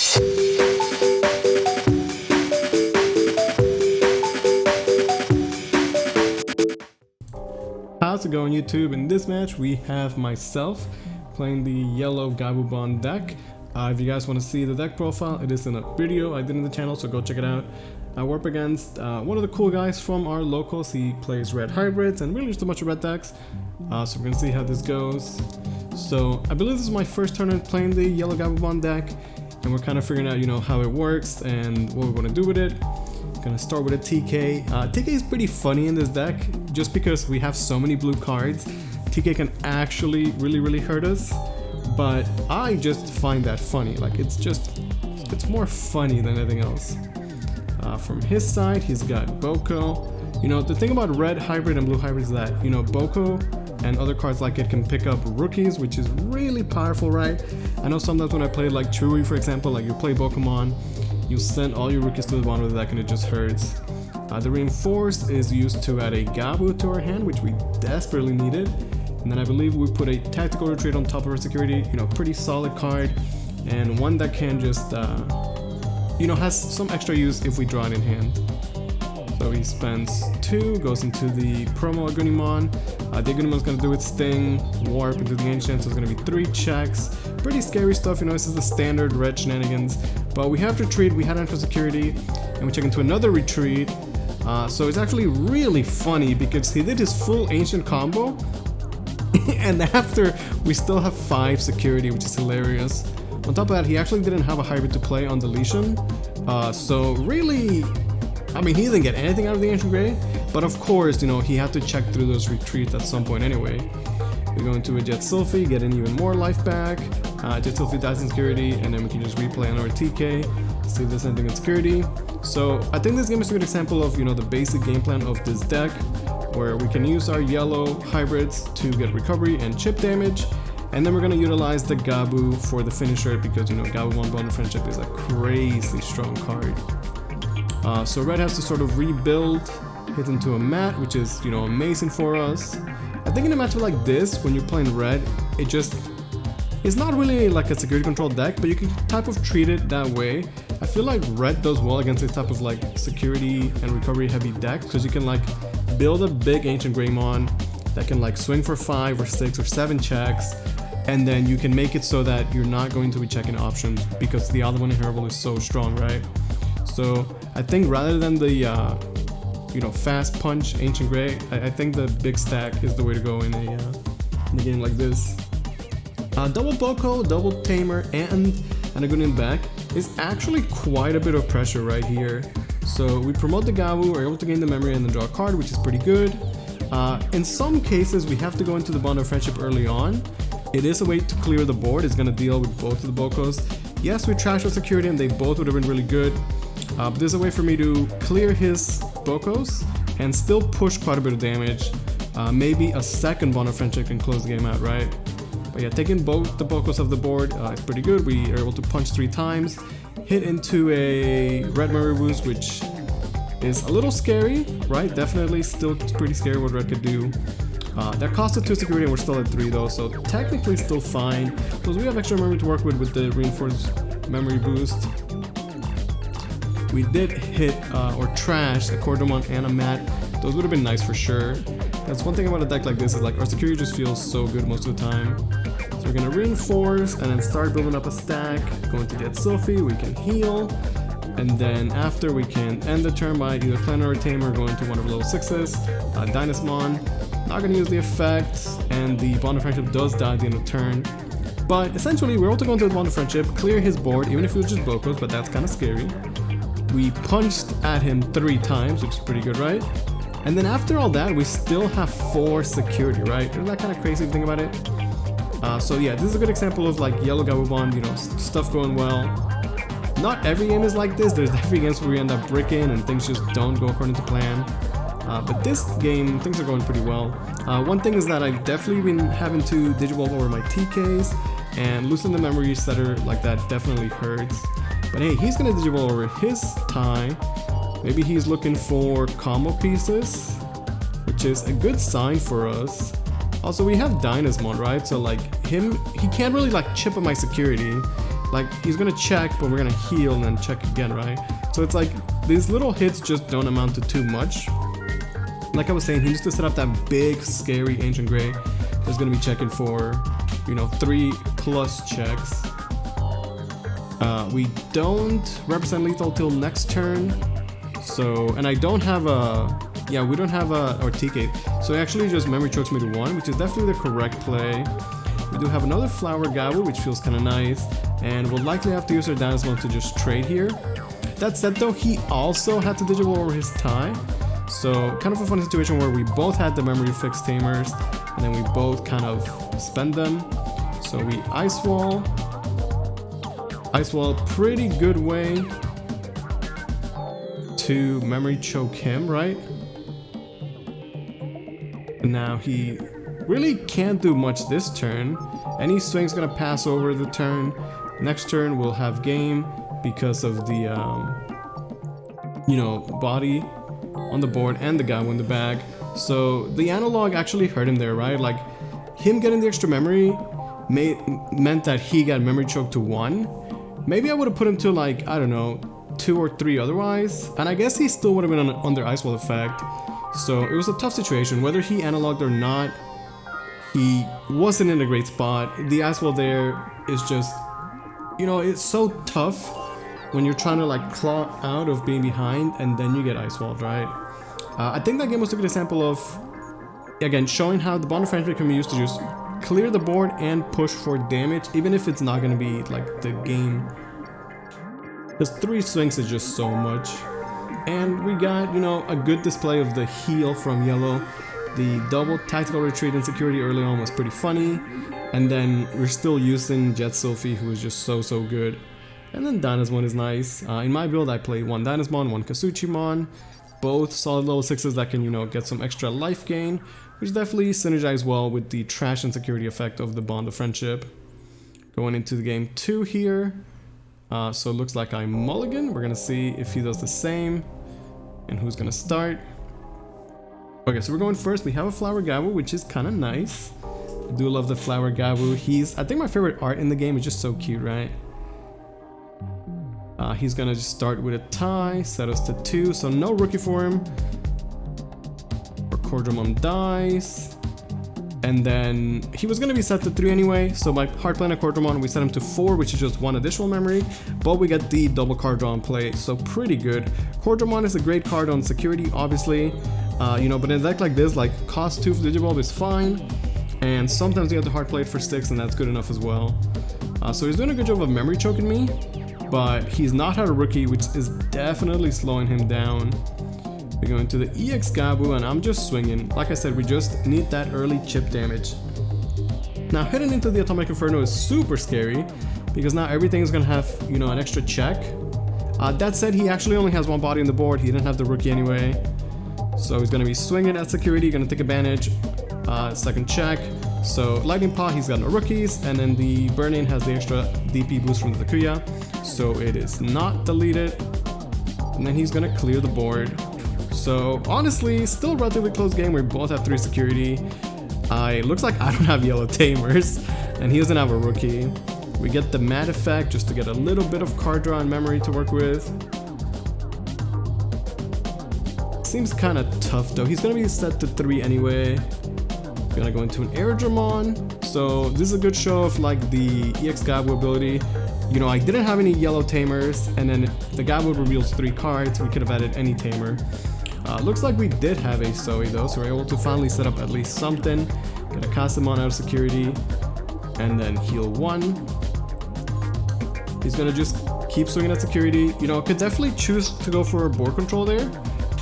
How's it going, YouTube? In this match we have myself playing the yellow Gabubond deck. If you guys want to see the deck profile, it is in a video I did in the channel, so go check it out. We're up against one of the cool guys from our locals. He plays red hybrids and really just a bunch of red decks. So we're gonna see how this goes. So I believe this is my first tournament playing the yellow Gabubond deck, and we're kind of figuring out, you know, how it works and what we want to do with it. Gonna start with a TK. TK is pretty funny in this deck, just because we have so many blue cards. TK can actually really hurt us, but I just find that funny. Like, it's more funny than anything else. From his side, he's got Boko. You know, the thing about red hybrid and blue hybrid is that, you know, Boko and other cards like it can pick up rookies, which is really powerful, right? I know sometimes when I play like Chewy, for example, like you play Pokemon, you send all your rookies to the bottom of the deck and it just hurts. The Reinforced is used to add a Gabu to our hand, which we desperately needed. And then I believe we put a Tactical Retreat on top of our security, you know, pretty solid card. And one that can just, you know, has some extra use if we draw it in hand. So he spends 2, goes into the promo Digimon. Digimon's gonna do its thing, warp into the ancient, so it's gonna be 3 checks. Pretty scary stuff, you know, this is the standard red shenanigans. But we have retreat, we had extra security, and we check into another retreat. So it's actually really funny because he did his full ancient combo, and after we still have 5 security, which is hilarious. On top of that, he actually didn't have a hybrid to play on deletion. So really, I mean, he didn't get anything out of the Ancient Grey, but of course, you know, he had to check through those retreats at some point anyway. We go into a Jet Sylphie, getting even more life back. Jet Sylphie dies in security, and then we can just replay another TK, see if there's anything in security. So I think this game is a good example of, you know, the basic game plan of this deck, where we can use our yellow hybrids to get recovery and chip damage, and then we're going to utilize the Gabu for the finisher because, you know, Gabubond Bond of Friendship is a crazy strong card. So red has to sort of rebuild, hit into a mat, which is, you know, amazing for us. I think in a matchup like this, when you're playing red, it's not really like a security control deck, but you can type of treat it that way. I feel like red does well against this type of like security and recovery heavy deck, because you can like build a big Ancient Greymon that can like swing for 5 or 6 or 7 checks, and then you can make it so that you're not going to be checking options because the other one in Herbal is so strong, right? So I think rather than the you know, fast punch Ancient Grey, I think the big stack is the way to go in a game like this. Double Boko, double Tamer, and a Gunin back is actually quite a bit of pressure right here. So we promote the Gabu, we're able to gain the memory and then draw a card, which is pretty good. In some cases, we have to go into the Bond of Friendship early on. It is a way to clear the board. It's going to deal with both of the Bokos. Yes, we trashed our security and they both would have been really good. But there's a way for me to clear his Bokos and still push quite a bit of damage. Maybe a second Bond of Friendship can close the game out, right? But yeah, taking both the Bokos off the board is pretty good. We are able to punch 3 times, hit into a red memory boost, which is a little scary, right? Definitely still pretty scary what red could do. That cost us 2 security and we're still at 3 though, so technically still fine. Because we have extra memory to work with the reinforced memory boost. We did hit or trash a Cordamon and a Mat. Those would have been nice for sure. That's one thing about a deck like this, is like our security just feels so good most of the time. So we're gonna reinforce and then start building up a stack. Going to Jet Sylphie, we can heal. And then after, we can end the turn by either playing or Tamer, going to one of level 6s. Dynasmon, not going to use the effect, and the Bond of Friendship does die at the end of the turn. But essentially, we're able to go into the Bond of Friendship, clear his board, even if it was just Bokos, but that's kind of scary. We punched at him 3 times, which is pretty good, right? And then after all that, we still have 4 security, right? Isn't that kind of crazy to think about it? So yeah, this is a good example of like yellow Gabubond, you know, stuff going well. Not every game is like this. There's definitely games where we end up bricking and things just don't go according to plan. But this game, things are going pretty well. One thing is that I've definitely been having to Digivolve over my TKs, and losing the memory setter like that definitely hurts. But hey, he's gonna Digivolve over his tie. Maybe he's looking for combo pieces, which is a good sign for us. Also, we have Dynasmon, right? So like he can't really like chip at my security. like he's gonna check, but we're gonna heal and then check again, right? So it's like these little hits just don't amount to too much. Like I was saying, he needs to set up that big, scary Ancient Grey that's gonna be checking for, you know, 3+ checks. We don't represent lethal till next turn. So, and I don't have a, yeah, we don't have a TK. So he actually just memory chokes me to 1, which is definitely the correct play. We do have another Flower Gabu, which feels kind of nice. And we'll likely have to use our Digimon to just trade here. That said though, he also had to Digivolve over his tie. So kind of a funny situation where we both had the memory fixed tamers, and then we both kind of spend them. So we Ice Wall. Ice Wall, pretty good way to memory choke him, right? Now he really can't do much this turn. Any swing's gonna pass over the turn. Next turn we'll have game because of the you know, body on the board and the guy in the bag. So the analog actually hurt him there, right? Like him getting the extra memory meant that he got memory choked to 1. Maybe I would have put him to like, I don't know, 2 or 3 otherwise, and I guess he still would have been under Ice Wall effect. So it was a tough situation. Whether he analogued or not, he wasn't in a great spot. The Ice Wall there is just, you know, it's so tough when you're trying to like claw out of being behind and then you get Ice Walled, right? I think that game was a good example of, again, showing how the Bond of Friendship can be used to just clear the board and push for damage, even if it's not going to be like the game. Because 3 swings is just so much. And we got, you know, a good display of the heal from yellow. The double tactical retreat and security early on was pretty funny. And then we're still using Jet Sophie, who is just so good. And then Dynasmon is nice. In my build I played 1 Dynasmon, 1 Kasuchimon. Both solid level 6s that can, you know, get some extra life gain, which definitely synergize well with the trash and security effect of the Bond of Friendship. Going into the game 2 here. So it looks like I mulligan. We're gonna see if he does the same and who's gonna start. Okay, so we're going first. We have a Flower Gabu, which is kind of nice. I do love the Flower Gabu. I think my favorite art in the game is just so cute, right? He's gonna just start with a tie, set us to 2, so no rookie for him. Our Cordramon dies. And then he was gonna be set to 3 anyway, so by hard playing a Cordramon, we set him to 4, which is just 1 additional memory, but we get the double card draw in play, so pretty good. Cordramon is a great card on security, obviously, you know, but in a deck like this, like cost 2 for Digivolve is fine, and sometimes you have to hard play it for 6, and that's good enough as well. So he's doing a good job of memory choking me, but he's not had a rookie, which is definitely slowing him down. We go into the EX Gabu, and I'm just swinging. Like I said, we just need that early chip damage. Now heading into the Atomic Inferno is super scary, because now everything's gonna have, you know, an extra check. That said, he actually only has 1 body on the board. He didn't have the rookie anyway. So he's gonna be swinging at security, gonna take advantage. Second check. So Lightning Paw, he's got no rookies, and then the Burning has the extra DP boost from the Takuya. So it is not deleted. And then he's gonna clear the board. So honestly, still a relatively close game. We both have 3 security. It looks like I don't have yellow tamers, and he doesn't have a rookie. We get the Mad Effect just to get a little bit of card draw and memory to work with. Seems kind of tough though. He's gonna be set to 3 anyway. Gonna go into an Airdramon. So this is a good show of like the EX Gabu ability. You know, I didn't have any yellow tamers, and then the Gabu reveals 3 cards. We could have added any tamer. Looks like we did have a Zoe though, so we're able to finally set up at least something. Get a Casamon out of security, and then heal 1. He's gonna just keep swinging at security. You know, could definitely choose to go for board control there.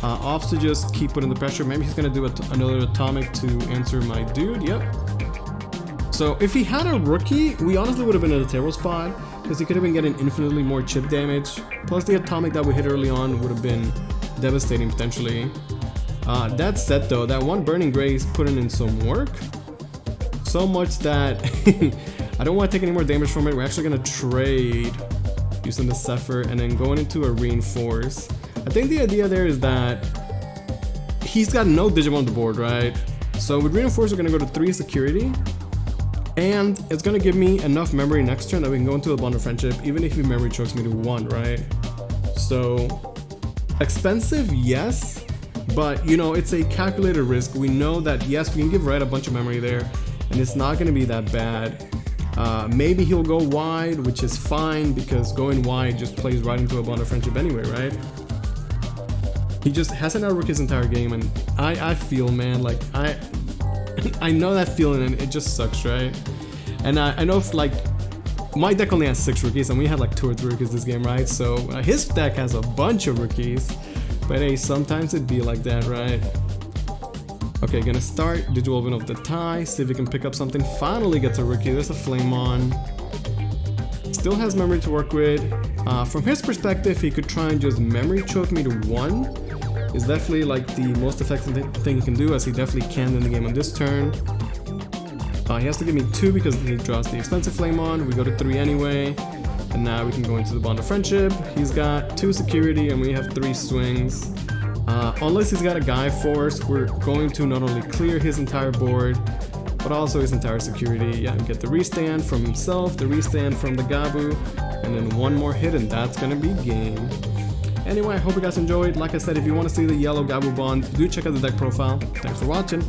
Opts to just keep putting the pressure. Maybe he's gonna do another Atomic to answer my dude. Yep. So if he had a rookie, we honestly would have been in a terrible spot, because he could have been getting infinitely more chip damage. Plus the Atomic that we hit early on would have been devastating potentially. That said though, that 1 Burning Gray is putting in some work. So much that I don't want to take any more damage from it. We're actually gonna trade using the Zephyr and then going into a Reinforce. I think the idea there is that he's got no Digimon on the board, right? So with Reinforce, we're gonna go to 3 security. And it's gonna give me enough memory next turn that we can go into a Bond of Friendship, even if he memory chokes me to 1, right? So, expensive, yes, but you know, it's a calculated risk. We know that yes, we can give Red a bunch of memory there, and it's not gonna be that bad. Maybe he'll go wide, which is fine, because going wide just plays right into a Bond of Friendship anyway, right? He just hasn't outrooked his entire game, and I feel, man, like I know that feeling, and it just sucks, right? And I know if, like, my deck only has 6 rookies, and we had like 2 or 3 rookies this game, right? So his deck has a bunch of rookies, but hey, sometimes it'd be like that, right? Okay, gonna start Digimon of the tie, see if we can pick up something. Finally gets a rookie. There's a Flamon. Still has memory to work with. From his perspective, he could try and just memory choke me to 1. Is definitely like the most effective thing he can do, as he definitely can in the game on this turn. He has to give me 2 because he draws the expensive Flamon. We go to 3 anyway, and now we can go into the Bond of Friendship. He's got 2 security and we have 3 swings. Unless he's got a Guy Force, we're going to not only clear his entire board, but also his entire security. Yeah, get the restand from himself, the restand from the Gabu, and then 1 more hit, and that's gonna be game. Anyway, I hope you guys enjoyed. Like I said, if you want to see the yellow Gabubond, do check out the deck profile. Thanks for watching.